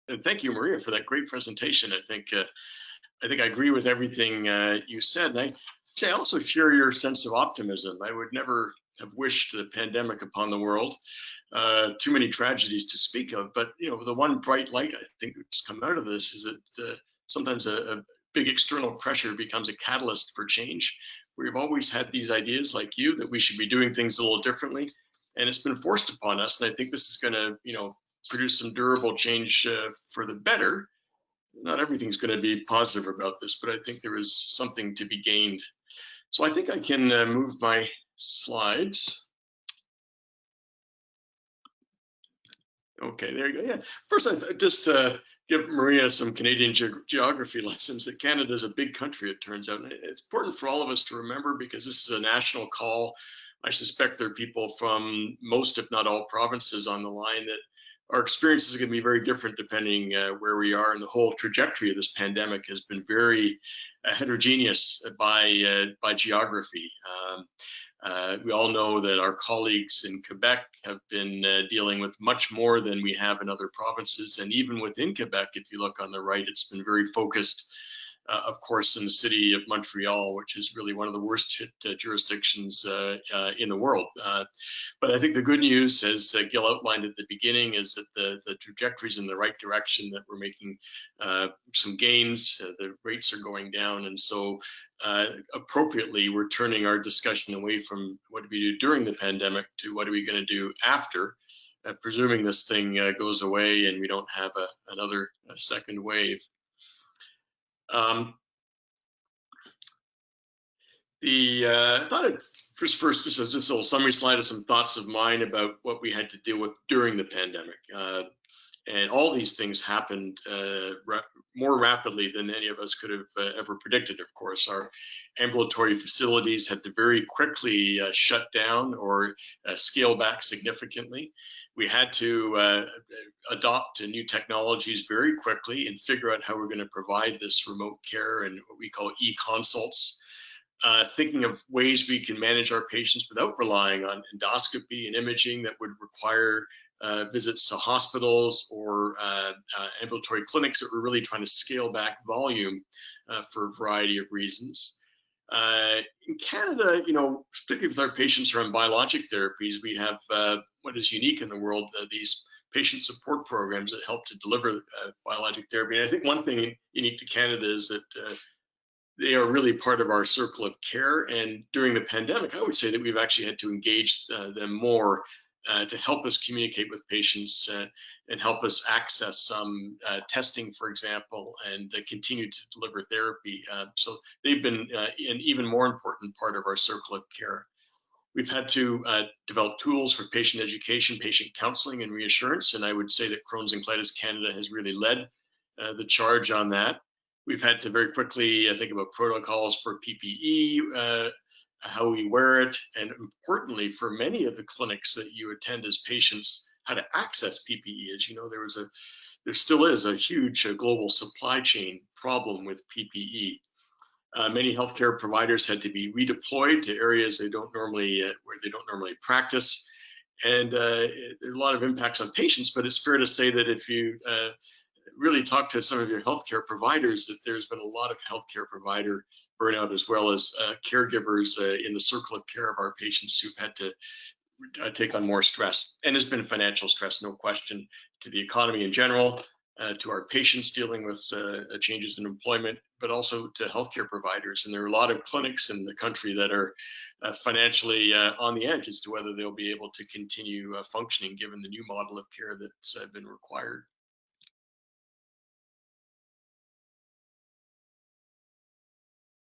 And thank you, Maria, for that great presentation. I think I agree with everything you said. And I also share your sense of optimism. I would never have wished the pandemic upon the world. Too many tragedies to speak of, but the one bright light I think that's come out of this is that sometimes a big external pressure becomes a catalyst for change. We've always had these ideas, like you, that we should be doing things a little differently, and it's been forced upon us. And I think this is going to, produce some durable change for the better. Not everything's going to be positive about this, but I think there is something to be gained. So I think I can move my slides. Okay, there you go. Yeah. First, I just give Maria some Canadian geography lessons. That Canada is a big country, it turns out. And it's important for all of us to remember, because this is a national call. I suspect there are people from most, if not all, provinces on the line that our experience is going to be very different depending where we are. And the whole trajectory of this pandemic has been very heterogeneous by geography. We all know that our colleagues in Quebec have been dealing with much more than we have in other provinces. And even within Quebec, if you look on the right, it's been very focused, of course, in the city of Montreal, which is really one of the worst hit jurisdictions in the world. But I think the good news, as Gil outlined at the beginning, is that the trajectory is in the right direction, that we're making some gains, the rates are going down. And so appropriately, we're turning our discussion away from what do we do during the pandemic to what are we going to do after, presuming this thing goes away and we don't have another second wave. I thought I'd first just as a little summary slide of some thoughts of mine about what we had to deal with during the pandemic. And all these things happened more rapidly than any of us could have ever predicted, of course. Our ambulatory facilities had to very quickly shut down or scale back significantly. We had to adopt new technologies very quickly and figure out how we're going to provide this remote care and what we call e-consults. Thinking of ways we can manage our patients without relying on endoscopy and imaging that would require visits to hospitals or ambulatory clinics, that were really trying to scale back volume for a variety of reasons. In Canada, particularly with our patients who are on biologic therapies, we have what is unique in the world, these patient support programs that help to deliver biologic therapy. And I think one thing unique to Canada is that they are really part of our circle of care. And during the pandemic, I would say that we've actually had to engage them more to help us communicate with patients and help us access some testing, for example, and continue to deliver therapy. So they've been an even more important part of our circle of care. We've had to develop tools for patient education, patient counseling, and reassurance. And I would say that Crohn's and Colitis Canada has really led the charge on that. We've had to very quickly think about protocols for PPE, how we wear it, and importantly, for many of the clinics that you attend as patients, how to access PPE. As you know, there still is a huge global supply chain problem with PPE. Many healthcare providers had to be redeployed to areas where they don't normally practice, and there's a lot of impacts on patients. But it's fair to say that if you really talk to some of your healthcare providers, that there's been a lot of healthcare provider burnout, as well as caregivers in the circle of care of our patients who've had to take on more stress. And there's been financial stress, no question, to the economy in general, to our patients dealing with changes in employment, but also to healthcare providers. And there are a lot of clinics in the country that are financially on the edge as to whether they'll be able to continue functioning given the new model of care that's been required.